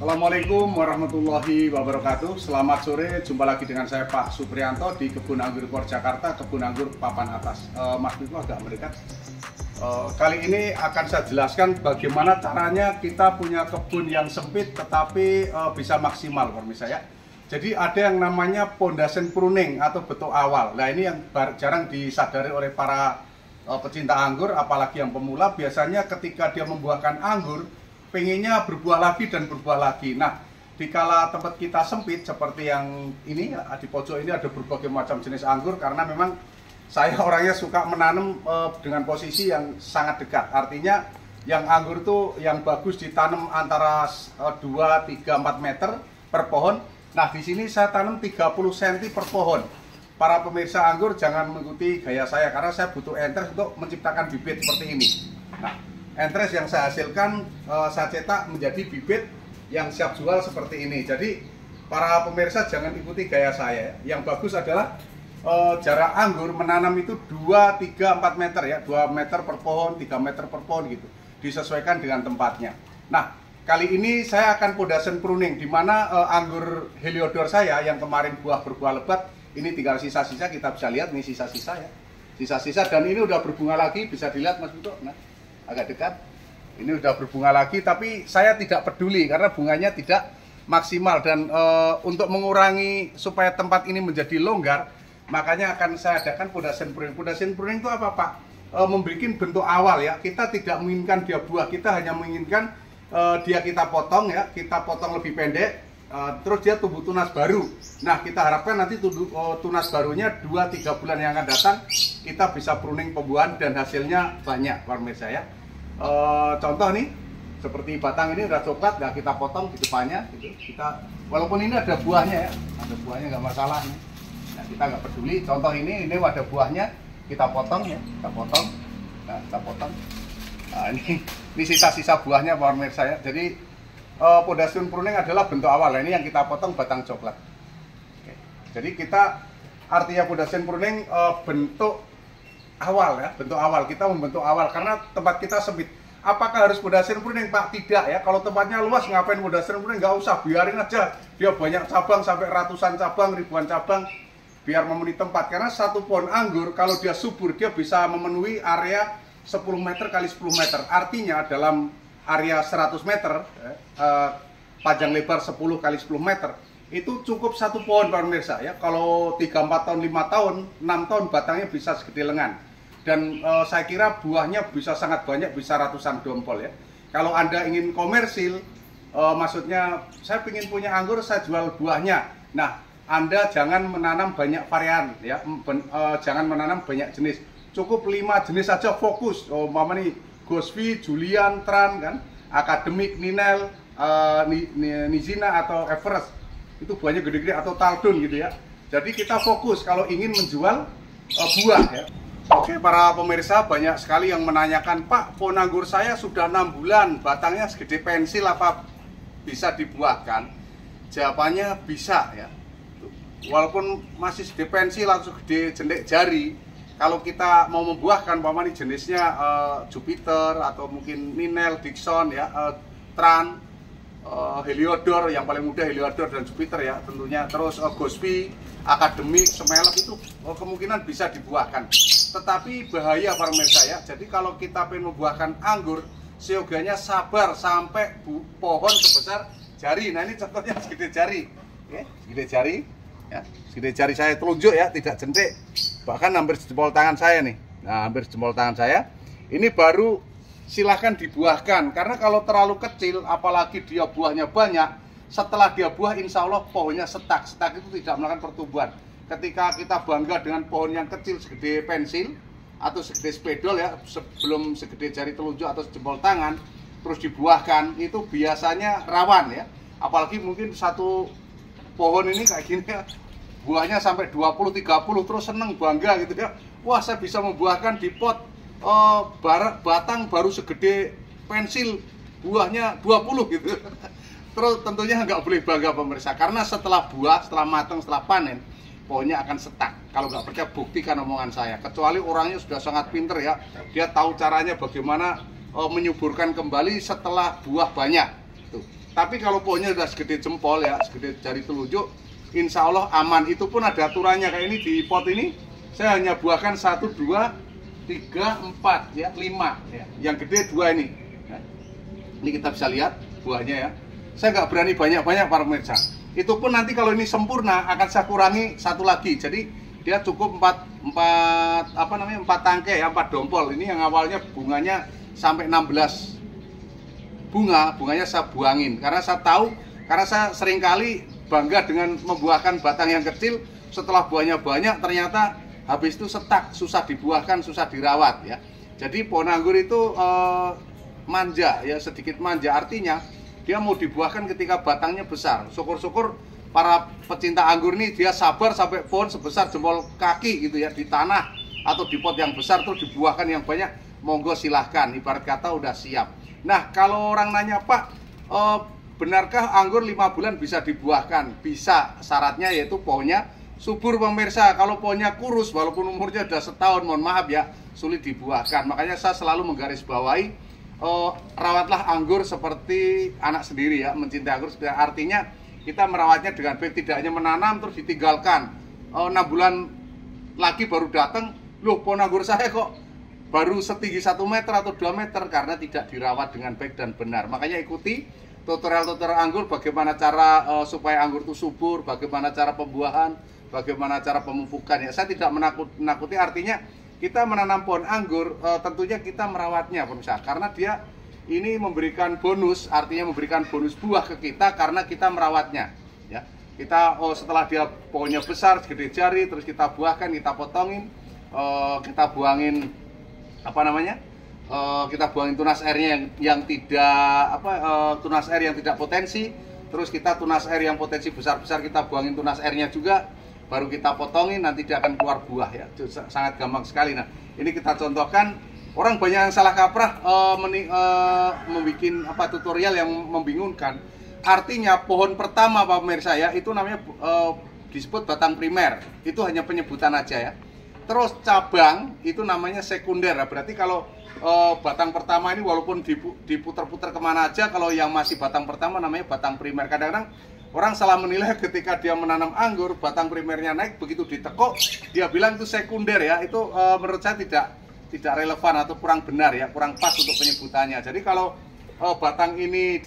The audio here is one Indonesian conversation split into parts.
Assalamualaikum warahmatullahi wabarakatuh. Selamat sore, jumpa lagi dengan saya Pak Supriyanto di Kebun Anggur Pur Jakarta, Kebun Anggur Papan Atas. Mas Biko agak mendekat. Kali ini akan saya jelaskan bagaimana caranya kita punya kebun yang sempit tetapi bisa maksimal, pemirsa ya. Jadi ada yang namanya pondasi pruning atau bentuk awal. Nah ini yang jarang disadari oleh para pecinta anggur, apalagi yang pemula. Biasanya ketika dia membuahkan anggur, pengennya berbuah lagi dan berbuah lagi. Nah, dikala tempat kita sempit seperti yang ini di pojok ini ada berbagai macam jenis anggur karena memang saya orangnya suka menanam dengan posisi yang sangat dekat. Artinya yang anggur itu yang bagus ditanam antara 2, 3, 4 meter per pohon. Nah, di sini saya tanam 30 cm per pohon. Para pemirsa anggur jangan mengikuti gaya saya karena saya butuh entres untuk menciptakan bibit seperti ini. Nah, entres yang saya hasilkan saya cetak menjadi bibit yang siap jual seperti ini. Jadi para pemirsa jangan ikuti gaya saya. Yang bagus adalah jarak anggur menanam itu 2, 3, 4 meter ya, 2 meter per pohon, 3 meter per pohon gitu. Disesuaikan dengan tempatnya. Nah, kali ini saya akan pondasi pruning di mana anggur Heliodor saya yang kemarin berbuah lebat, ini tinggal sisa-sisa, kita bisa lihat nih sisa-sisa ya. Sisa-sisa dan ini udah berbunga lagi, bisa dilihat Mas Bito. Nah, agak dekat. Ini udah berbunga lagi, tapi saya tidak peduli karena bunganya tidak maksimal dan untuk mengurangi supaya tempat ini menjadi longgar, makanya akan saya adakan pondasi pruning. Pondasi pruning itu apa Pak? Membuat bentuk awal ya. Kita tidak menginginkan dia buah, kita hanya menginginkan dia kita potong ya, kita potong lebih pendek, terus dia tumbuh tunas baru. Nah, kita harapkan nanti tunas barunya 2-3 bulan yang akan datang kita bisa pruning pembuahan dan hasilnya banyak, pemirsa ya. Contoh nih, seperti batang ini udah coklat, nah kita potong di depannya, gitu. Walaupun ini ada buahnya ya, ada buahnya nggak masalah nih. Nah, kita nggak peduli. Contoh ini ada buahnya, kita potong ya, kita potong. Nah, kita potong. Nah, ini sisa-sisa buahnya, pemirsa ya. Jadi pondasi pruning adalah bentuk awal. Ini yang kita potong batang coklat. Oke. Jadi kita artinya pondasi pruning bentuk awal ya, bentuk awal. Kita membentuk awal karena tempat kita sempit. Apakah harus pondasi pruning Pak? Tidak ya. Kalau tempatnya luas ngapain pondasi pruning? Nggak usah, biarin aja. Dia banyak cabang sampai ratusan cabang, ribuan cabang, biar memenuhi tempat. Karena satu pohon anggur kalau dia subur dia bisa memenuhi area 10 meter kali 10 meter. Artinya dalam area 100 meter panjang lebar 10 kali 10 meter itu cukup satu pohon pemirsa ya. Kalau 3, 4 tahun, 5 tahun, 6 tahun batangnya bisa segede lengan. Dan saya kira buahnya bisa sangat banyak, bisa ratusan dompol ya. Kalau Anda ingin komersil, maksudnya saya ingin punya anggur, saya jual buahnya. Nah, Anda jangan menanam banyak varian ya, jangan menanam banyak jenis. Cukup 5 jenis saja fokus. Mama nih Gosvi, Julian, Tran kan, Akademik, Ninel, Nizina atau Everest. Itu buahnya gede-gede atau Taldun gitu ya. Jadi kita fokus kalau ingin menjual buah ya. Oke, para pemirsa banyak sekali yang menanyakan, Pak, pohon anggur saya sudah 6 bulan, batangnya segede pensil, apa bisa dibuahkan? Jawabannya bisa ya. Walaupun masih segede pensil atau segede jendek jari, kalau kita mau membuahkan, umpamanya jenisnya Jupiter atau mungkin Ninel, Dixon ya, Tran, Heliodor, yang paling mudah Heliodor dan Jupiter ya tentunya, terus Gospi, Akademik, Semelek itu kemungkinan bisa dibuahkan. Tetapi bahaya para pemirsa ya. Jadi kalau kita ingin membuahkan anggur, seyogianya sabar sampai pohon sebesar jari. Nah ini contohnya segede jari, oke, segede jari ya, segede jari saya telunjuk ya, tidak jentik, bahkan hampir jempol tangan saya nih. Nah hampir jempol tangan saya. Ini baru silahkan dibuahkan. Karena kalau terlalu kecil, apalagi dia buahnya banyak, setelah dia buah insya Allah pohonnya setak. Setak itu tidak melakukan pertumbuhan. Ketika kita bangga dengan pohon yang kecil segede pensil atau segede spedol ya, sebelum segede jari telunjuk atau jempol tangan, terus dibuahkan, itu biasanya rawan ya. Apalagi mungkin satu pohon ini kayak gini ya, buahnya sampai 20-30, terus seneng bangga gitu ya. Wah, saya bisa membuahkan di pot batang baru segede pensil, buahnya 20 gitu. Terus tentunya nggak boleh bangga pemirsa, karena setelah buah, setelah matang, setelah panen, pohonnya akan setak. Kalau nggak percaya buktikan omongan saya. Kecuali orangnya sudah sangat pinter ya, dia tahu caranya bagaimana menyuburkan kembali setelah buah banyak. Tuh. Tapi kalau pohonnya sudah segede jempol ya, segede jari telunjuk, insya Allah aman. Itu pun ada aturannya. Kayak ini di pot ini saya hanya buahkan 1, 2, 3, 4 ya, 5 ya. Yang gede 2 ini ya. Ini kita bisa lihat buahnya ya. Saya nggak berani banyak-banyak para pemirsa. Itu pun nanti kalau ini sempurna akan saya kurangi 1 lagi. Jadi dia cukup 4 tangkai ya, 4 dompol. Ini yang awalnya bunganya sampai 16 bunganya saya buangin. Karena saya tahu, karena saya seringkali bangga dengan membuahkan batang yang kecil, setelah buahnya banyak ternyata habis itu setak, susah dibuahkan, susah dirawat ya. Jadi pohon anggur itu manja ya, sedikit manja, artinya dia mau dibuahkan ketika batangnya besar. Syukur-syukur para pecinta anggur ini dia sabar sampai pohon sebesar jempol kaki gitu ya, di tanah atau di pot yang besar terus dibuahkan yang banyak. Monggo silahkan, ibarat kata udah siap. Nah, kalau orang nanya, Pak, benarkah anggur 5 bulan bisa dibuahkan? Bisa, syaratnya yaitu pohonnya subur pemirsa. Kalau pohonnya kurus walaupun umurnya sudah setahun, mohon maaf ya, sulit dibuahkan. Makanya saya selalu menggarisbawahi, rawatlah anggur seperti anak sendiri ya, mencintai anggur. Artinya kita merawatnya dengan baik, tidak hanya menanam terus ditinggalkan. 6 bulan lagi baru datang, loh pohon anggur saya kok baru setinggi 1 meter atau 2 meter, karena tidak dirawat dengan baik dan benar. Makanya ikuti tutorial-tutorial anggur, bagaimana cara supaya anggur itu subur, bagaimana cara pembuahan, bagaimana cara pemupukan ya. Saya tidak menakuti, artinya kita menanam pohon anggur tentunya kita merawatnya pemirsa, karena dia ini memberikan bonus, artinya memberikan bonus buah ke kita karena kita merawatnya ya. Kita setelah dia pohonnya besar segede jari, terus kita buahkan, kita potongin, kita buangin kita buangin tunas airnya yang tidak tunas air yang tidak potensi, terus kita tunas air yang potensi besar-besar kita buangin tunas airnya juga, baru kita potongin, nanti dia akan keluar buah ya. Itu sangat gampang sekali. Nah, ini kita contohkan. Orang banyak yang salah kaprah membuat tutorial yang membingungkan. Artinya pohon pertama Pak pemirsa ya, itu namanya disebut batang primer. Itu hanya penyebutan aja ya. Terus cabang itu namanya sekunder. Berarti kalau batang pertama ini walaupun diputar-putar kemana aja, kalau yang masih batang pertama namanya batang primer. Kadang-kadang orang salah menilai ketika dia menanam anggur, batang primernya naik, begitu ditekuk dia bilang itu sekunder ya. Itu menurut saya tidak relevan atau kurang benar ya, kurang pas untuk penyebutannya. Jadi kalau batang ini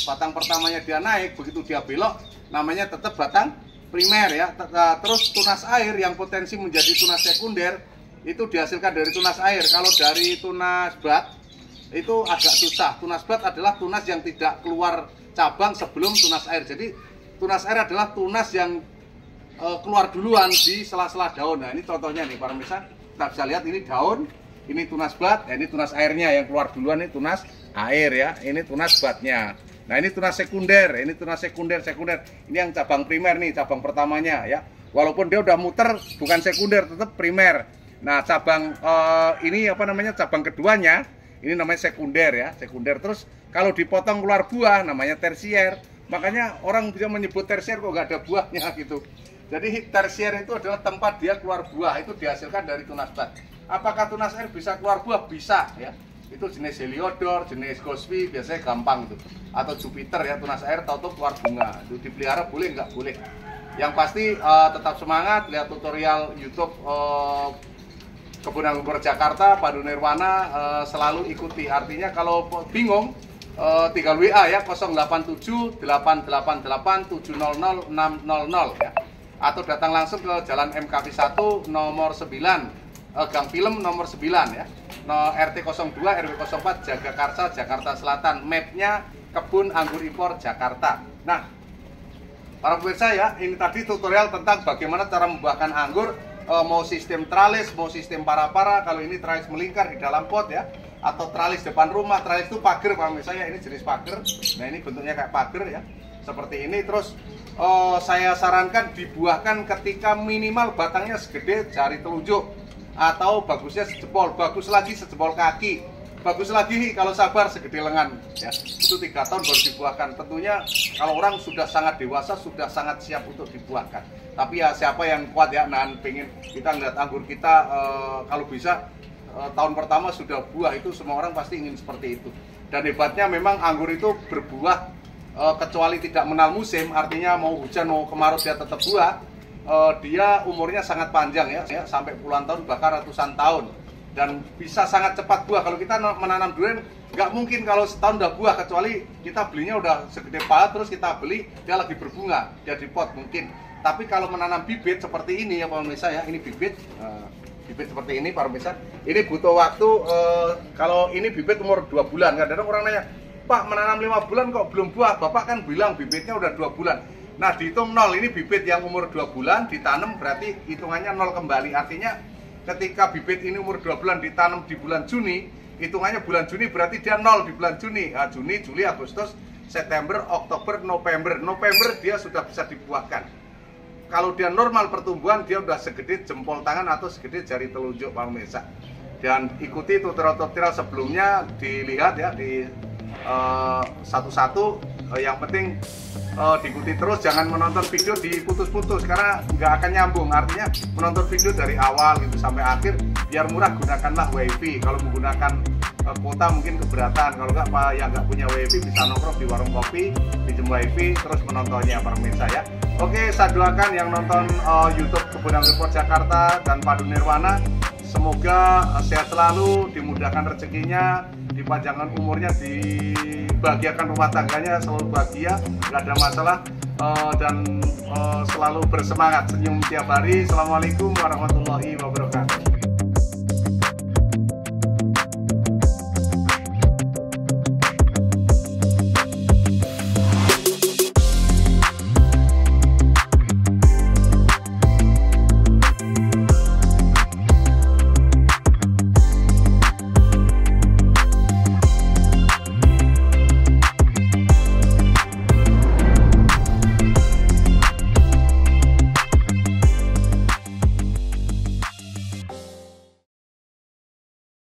batang pertamanya dia naik, begitu dia belok namanya tetap batang primer ya. Terus tunas air yang potensi menjadi tunas sekunder itu dihasilkan dari tunas air. Kalau dari tunas bat itu agak susah. Tunas bat adalah tunas yang tidak keluar cabang sebelum tunas air. Jadi tunas air adalah tunas yang keluar duluan di sela-sela daun. Nah, ini contohnya nih para pemirsa, kita bisa lihat ini daun, ini tunas bat, ini tunas airnya yang keluar duluan, ini tunas air ya, ini tunas batnya. Nah, ini tunas sekunder, ini tunas sekunder. Ini yang cabang primer nih, cabang pertamanya ya. Walaupun dia udah muter bukan sekunder, tetap primer. Nah, cabang ini cabang keduanya, ini namanya sekunder ya, sekunder. Terus kalau dipotong keluar buah namanya tersier. Makanya orang bisa menyebut tersier kok nggak ada buahnya gitu. Jadi tersier itu adalah tempat dia keluar buah, itu dihasilkan dari tunas bat. Apakah tunas air bisa keluar buah? Bisa ya. Itu jenis Heliodor, jenis Gosby, biasanya gampang itu. Atau Jupiter ya, tunas air tahu-tahu keluar bunga. Itu dipelihara boleh nggak? Boleh. Yang pasti tetap semangat, lihat tutorial YouTube Kebun Anggur Jakarta, Pandu Nirwana, selalu ikuti. Artinya kalau bingung, tinggal WA ya, 087 888 700 600 ya. Atau datang langsung ke Jalan MKP 1 nomor 9, Gang Film nomor 9 ya. RT 02 RW 04 Jagakarsa, Jakarta Selatan. Mapnya Kebun Anggur Impor Jakarta. Nah, para pemirsa ya, ini tadi tutorial tentang bagaimana cara membuahkan anggur, mau sistem tralis, mau sistem para-para. Kalau ini tralis melingkar di dalam pot ya, atau tralis depan rumah. Tralis itu pagar, para pemirsa ya, ini jenis pagar. Nah, ini bentuknya kayak pagar ya, seperti ini. Terus saya sarankan dibuahkan ketika minimal batangnya segede jari telunjuk, atau bagusnya sejempol, bagus lagi sejempol kaki, bagus lagi kalau sabar segede lengan ya. Itu 3 tahun baru dibuahkan. Tentunya kalau orang sudah sangat dewasa, sudah sangat siap untuk dibuahkan. Tapi ya siapa yang kuat ya, pengen kita ngeliat anggur kita kalau bisa tahun pertama sudah buah, itu semua orang pasti ingin seperti itu. Dan hebatnya memang anggur itu berbuah kecuali tidak menal musim, artinya mau hujan mau kemarau dia tetap buah. Dia umurnya sangat panjang ya, sampai puluhan tahun bahkan ratusan tahun, dan bisa sangat cepat buah. Kalau kita menanam durian nggak mungkin kalau setahun udah buah, kecuali kita belinya udah segede pahat terus kita beli dia lagi berbunga, dia di pot mungkin. Tapi kalau menanam bibit seperti ini ya Pak pemirsa ya, ini bibit seperti ini Pak pemirsa, ini butuh waktu. Kalau ini bibit umur 2 bulan, kadang-kadang orang nanya, Pak menanam 5 bulan kok belum buah, Bapak kan bilang bibitnya udah 2 bulan. Nah, dihitung 0, ini bibit yang umur 2 bulan ditanam, berarti hitungannya 0 kembali. Artinya ketika bibit ini umur 2 bulan ditanam di bulan Juni, hitungannya bulan Juni berarti dia 0 di bulan Juni. Nah, Juni, Juli, Agustus, September, Oktober, November. November dia sudah bisa dibuahkan. Kalau dia normal pertumbuhan, dia udah segede jempol tangan atau segede jari telunjuk Pak pemirsa. Dan ikuti tutorial-tutorial sebelumnya, dilihat ya di satu-satu. Yang penting diikuti terus, jangan menonton video diputus-putus karena nggak akan nyambung. Artinya menonton video dari awal gitu sampai akhir biar murah, gunakanlah WiFi. Kalau menggunakan kuota mungkin keberatan, kalau nggak yang nggak punya WiFi bisa nongkrong di warung kopi, pinjam WiFi terus menontonnya para pemirsa ya. Oke, saya doakan yang nonton YouTube Kebun Anggur Impor Jakarta dan Padu Nirwana semoga sehat selalu, dimudahkan rezekinya, dipanjangkan umurnya, dibahagiakan rumah tangganya, selalu bahagia, nggak ada masalah, dan selalu bersemangat, senyum tiap hari. Assalamualaikum warahmatullahi wabarakatuh.